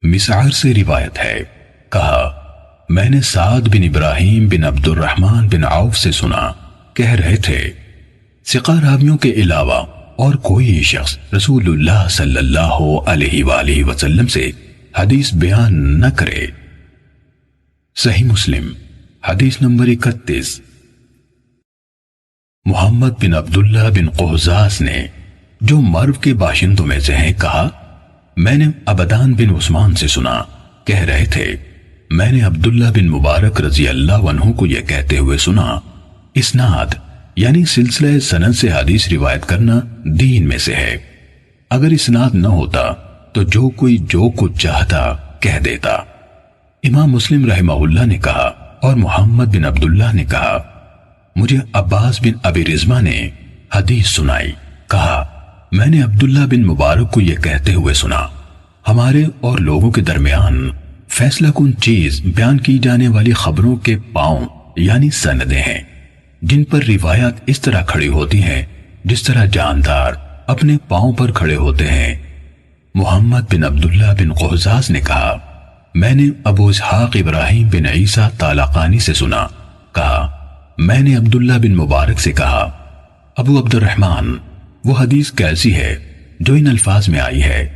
مسعر سے روایت ہے، کہا میں نے سعد بن ابراہیم بن عبد الرحمن بن عوف سے سنا، کہہ رہے تھے ثقہ راویوں کے علاوہ اور کوئی شخص رسول اللہ صلی اللہ علیہ وآلہ وسلم سے حدیث بیان نہ کرے۔ صحیح مسلم حدیث نمبر 31۔ محمد بن عبداللہ بن قہزاز نے، جو مرو کے باشندوں میں سے ہیں، کہا میں نے عبدان بن عثمان سے سنا، کہہ رہے تھے میں نے عبداللہ بن مبارک رضی اللہ عنہ کو یہ کہتے ہوئے سنا، اسناد یعنی سلسلہ سند سے حدیث روایت کرنا دین میں سے ہے، اگر اسناد نہ ہوتا تو جو کوئی جو کچھ چاہتا کہہ دیتا۔ امام مسلم رحمہ اللہ نے کہا اور محمد بن عبداللہ نے کہا مجھے عباس بن ابی رزمہ نے حدیث سنائی، کہا میں نے عبداللہ بن مبارک کو یہ کہتے ہوئے سنا، ہمارے اور لوگوں کے درمیان فیصلہ کن چیز بیان کی جانے والی خبروں کے پاؤں یعنی سندیں ہیں، جن پر روایات اس طرح کھڑی ہوتی ہیں جس طرح جاندار اپنے پاؤں پر کھڑے ہوتے ہیں۔ محمد بن عبداللہ بن قہزاز نے کہا میں نے ابو اسحاق ابراہیم بن عیسیٰ طالقانی سے سنا، کہا میں نے عبداللہ بن مبارک سے کہا ابو عبد الرحمن وہ حدیث کیسی ہے جو ان الفاظ میں آئی ہے،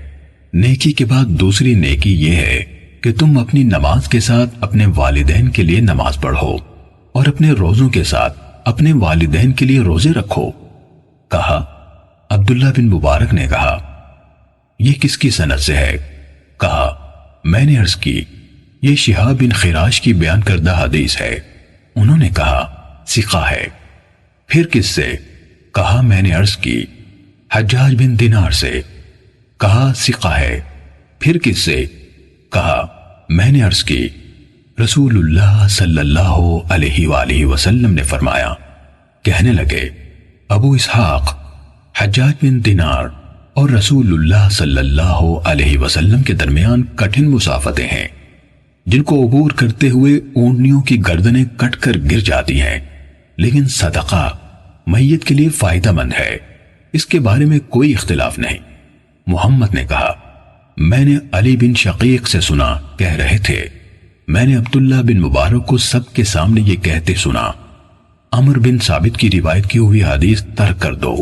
نیکی کے بعد دوسری نیکی یہ ہے کہ تم اپنی نماز کے ساتھ اپنے والدین کے لیے نماز پڑھو اور اپنے روزوں کے ساتھ اپنے والدین کے لیے روزے رکھو۔ کہا عبداللہ بن مبارک نے کہا یہ کس کی سند سے ہے؟ کہا میں نے عرض کی یہ شہاب بن خراش کی بیان کردہ حدیث ہے۔ انہوں نے کہا ثقہ ہے۔ پھر کس سے؟ کہا میں نے عرض کی حجاج بن دینار سے۔ کہا ثقہ ہے۔ پھر کس سے؟ کہا میں نے عرض کی رسول اللہ صلی اللہ علیہ وآلہ وسلم نے فرمایا۔ کہنے لگے ابو اسحاق، حجاج بن دینار اور رسول اللہ صلی اللہ علیہ وسلم کے درمیان کٹھن مسافتیں ہیں جن کو عبور کرتے ہوئے اونٹنیوں کی گردنیں کٹ کر گر جاتی ہیں، لیکن صدقہ میت کے لیے فائدہ مند ہے، اس کے بارے میں کوئی اختلاف نہیں۔ محمد نے کہا میں نے علی بن شقیق سے سنا، کہہ رہے تھے میں نے عبداللہ بن مبارک کو سب کے سامنے یہ کہتے سنا عمر بن ثابت کی روایت کی ہوئی حدیث ترک کر دو،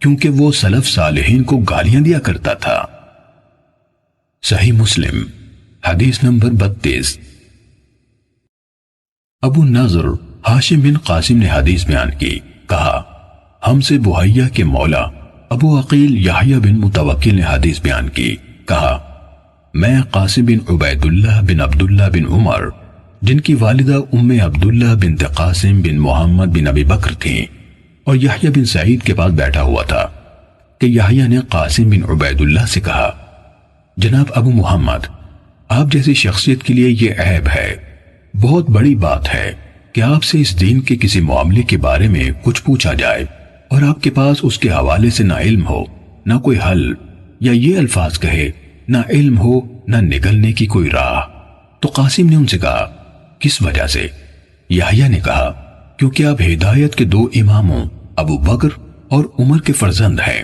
کیونکہ وہ سلف صالحین کو گالیاں دیا کرتا تھا۔ صحیح مسلم حدیث نمبر 32۔ ابو نضر ہاشم بن قاسم نے حدیث بیان کی، کہا ہم سے بحیہ کے مولا ابو عقیل یحییٰ بن متوکل نے حدیث بیان کی، کہا میں قاسم بن عبیداللہ بن عبداللہ بن عمر، جن کی والدہ ام عبداللہ بنت قاسم بن محمد بن ابی بکر تھیں، اور یحییٰ بن سعید کے پاس بیٹھا ہوا تھا کہ یحییٰ نے قاسم بن عبیداللہ سے کہا جناب ابو محمد، آپ جیسی شخصیت کے لیے یہ عیب ہے، بہت بڑی بات ہے کہ آپ سے اس دین کے کسی معاملے کے بارے میں کچھ پوچھا جائے اور آپ کے پاس اس کے حوالے سے نہ علم ہو نہ کوئی حل، یا یہ الفاظ کہے نہ علم ہو نہ نگلنے کی کوئی راہ۔ تو قاسم نے ان سے کہا کس وجہ سے؟ یحییٰ نے کہا کیونکہ آپ ہدایت کے دو اماموں ابو بکر اور عمر کے فرزند ہیں۔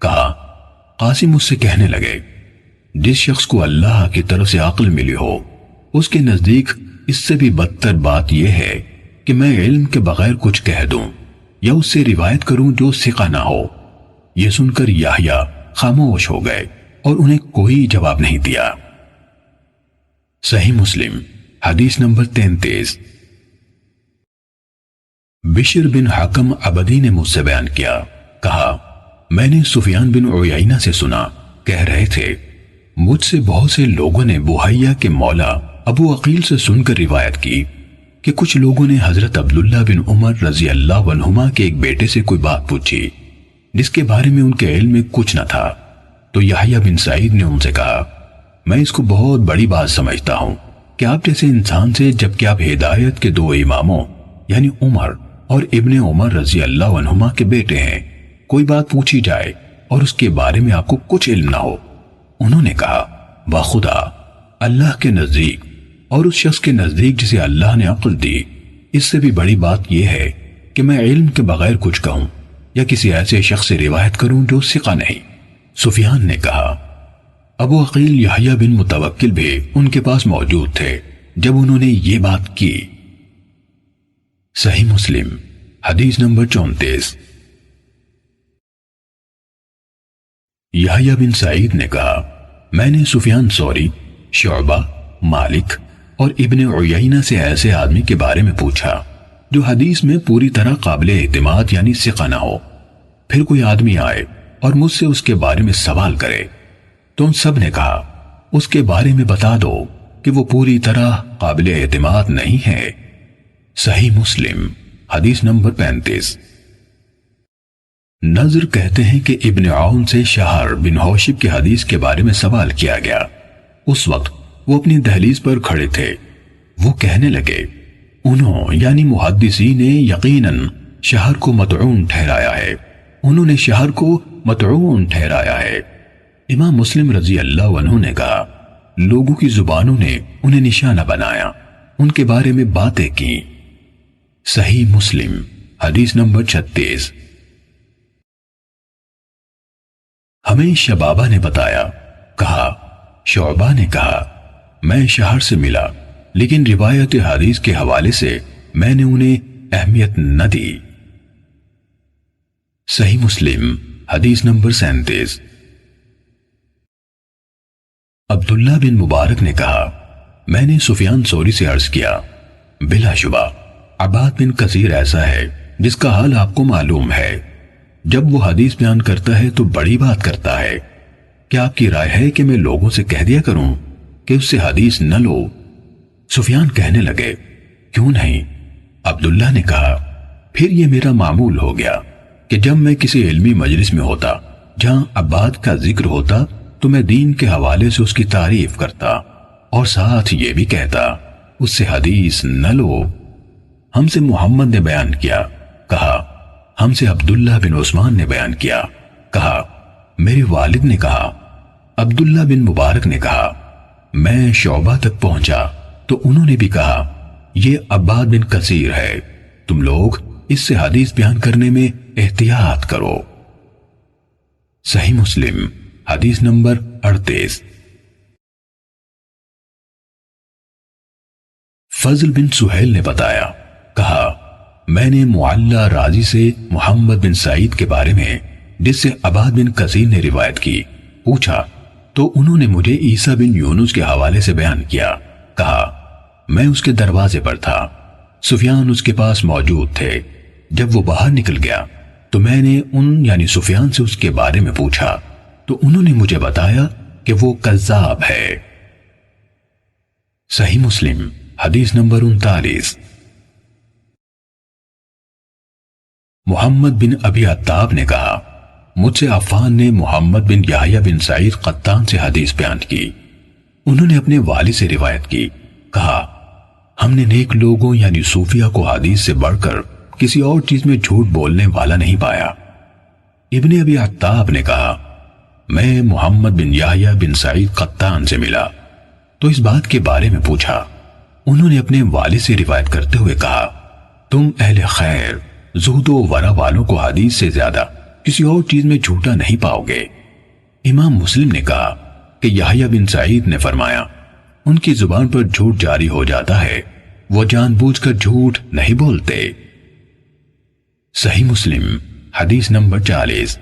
کہا قاسم اس سے کہنے لگے جس شخص کو اللہ کی طرف سے عقل ملی ہو اس کے نزدیک اس سے بھی بدتر بات یہ ہے کہ میں علم کے بغیر کچھ کہہ دوں یا اس سے روایت کروں جو ثقہ نہ ہو۔ یہ سن کر یحییٰ خاموش ہو گئے اور انہیں کوئی جواب نہیں دیا۔ صحیح مسلم حدیث نمبر 33۔ بشر بن حکم عبدی نے مجھ سے بیان کیا، کہا میں نے سفیان بن عیینہ سے سنا، کہہ رہے تھے مجھ سے بہت سے لوگوں نے بحیہ کے مولا ابو عقیل سے سن کر روایت کی کہ کچھ لوگوں نے حضرت عبداللہ بن عمر رضی اللہ عنہما کے ایک بیٹے سے کوئی بات پوچھی جس کے بارے میں ان کے علم میں کچھ نہ تھا، تو یحییٰ بن سعید نے ان سے کہا میں اس کو بہت بڑی بات سمجھتا ہوں کہ آپ جیسے انسان سے جبکہ آپ ہدایت کے دو اماموں یعنی عمر اور ابن عمر رضی اللہ عنہما کے بیٹے ہیں، کوئی بات پوچھی جائے اور اس کے بارے میں آپ کو کچھ علم نہ ہو۔ انہوں نے کہا بخدا اللہ کے نزدیک اور اس شخص کے نزدیک جسے اللہ نے عقل دی، اس سے بھی بڑی بات یہ ہے کہ میں علم کے بغیر کچھ کہوں یا کسی ایسے شخص سے روایت کروں جو ثقہ نہیں۔ سفیان نے کہا ابو عقیل یحییٰ بن متوکل بھی ان کے پاس موجود تھے جب انہوں نے یہ بات کی۔ صحیح مسلم حدیث نمبر 34۔ یحییٰ بن سعید نے کہا میں نے سفیان ثوری، شعبہ، مالک اور ابن عیینہ سے ایسے آدمی کے بارے میں پوچھا جو حدیث میں پوری طرح قابل اعتماد یعنی ثقہ نہ ہو۔ پھر کوئی آدمی آئے اور مجھ سے اس کے بارے میں سوال کرے تو ان سب نے کہا اس کے بارے میں بتا دو کہ وہ پوری طرح قابل اعتماد نہیں ہے۔ صحیح مسلم حدیث نمبر 35۔ نضر کہتے ہیں کہ ابن عون سے شہر بن حوشب کی حدیث کے بارے میں سوال کیا گیا۔ اس وقت وہ اپنی دہلیز پر کھڑے تھے۔ وہ کہنے لگے انہوں یعنی محدثین نے یقیناً شہر کو مطعون ٹھہرایا ہے، انہوں نے شہر کو مطعون ٹھہرایا ہے۔ امام مسلم رضی اللہ عنہ نے کہا لوگوں کی زبانوں نے انہیں نشانہ بنایا، ان کے بارے میں باتیں کی۔ صحیح مسلم حدیث نمبر 36۔ ہمیں شبابہ نے بتایا، کہا شعبہ نے کہا میں شہر سے ملا لیکن روایت حدیث کے حوالے سے میں نے انہیں اہمیت نہ دی۔ صحیح مسلم حدیث نمبر 37۔ عبداللہ بن مبارک نے کہا میں نے سفیان ثوری سے عرض کیا بلا شبہ عباد بن کثیر ایسا ہے جس کا حال آپ کو معلوم ہے، جب وہ حدیث بیان کرتا ہے تو بڑی بات کرتا ہے، کیا آپ کی رائے ہے کہ میں لوگوں سے کہہ دیا کروں کہ اس سے حدیث نہ لو؟ سفیان کہنے لگے کیوں نہیں؟ عبداللہ نے کہا پھر یہ میرا معمول ہو گیا کہ جب میں کسی علمی مجلس میں ہوتا جہاں عباد کا ذکر ہوتا تو میں دین کے حوالے سے اس کی تعریف کرتا اور ساتھ یہ بھی کہتا اس سے حدیث نہ لو۔ ہم سے محمد نے بیان کیا، کہا ہم سے عبداللہ بن عثمان نے بیان کیا، کہا میرے والد نے کہا۔ عبداللہ بن مبارک نے کہا میں شعبہ تک پہنچا تو انہوں نے بھی کہا یہ عباد بن کثیر ہے، تم لوگ اس سے حدیث بیان کرنے میں احتیاط کرو۔ صحیح مسلم حدیث نمبر 38۔ فضل بن سہیل نے بتایا، کہا میں نے معلّہ رازی سے محمد بن سعید کے بارے میں جس سے عباد بن کثیر نے روایت کی پوچھا تو انہوں نے مجھے عیسیٰ بن یونس کے حوالے سے بیان کیا، کہا میں اس کے دروازے پر تھا، سفیان اس کے پاس موجود تھے، جب وہ باہر نکل گیا تو میں نے ان یعنی سفیان سے اس کے بارے میں پوچھا تو انہوں نے مجھے بتایا کہ وہ کذاب ہے۔ صحیح مسلم حدیث نمبر 39۔ محمد بن ابی عتاب نے کہا مجھ سے عفان نے محمد بن یحییٰ بن سعید قطان سے حدیث بیان کی، انہوں نے اپنے والد سے روایت کی، کہا ہم نے نیک لوگوں یعنی صوفیہ کو حدیث سے بڑھ کر کسی اور چیز میں جھوٹ بولنے والا نہیں پایا۔ ابن ابی عتاب نے کہا میں محمد بن یحییٰ بن سعید قطان سے ملا تو اس بات کے بارے میں پوچھا، انہوں نے اپنے والد سے روایت کرتے ہوئے کہا تم اہل خیر زہد و ورع والوں کو حدیث سے زیادہ کسی اور چیز میں جھوٹا نہیں پاؤ گے۔ امام مسلم نے کہا کہ یحییٰ بن سعید نے فرمایا ان کی زبان پر جھوٹ جاری ہو جاتا ہے، وہ جان بوجھ کر جھوٹ نہیں بولتے۔ صحیح مسلم حدیث نمبر 40۔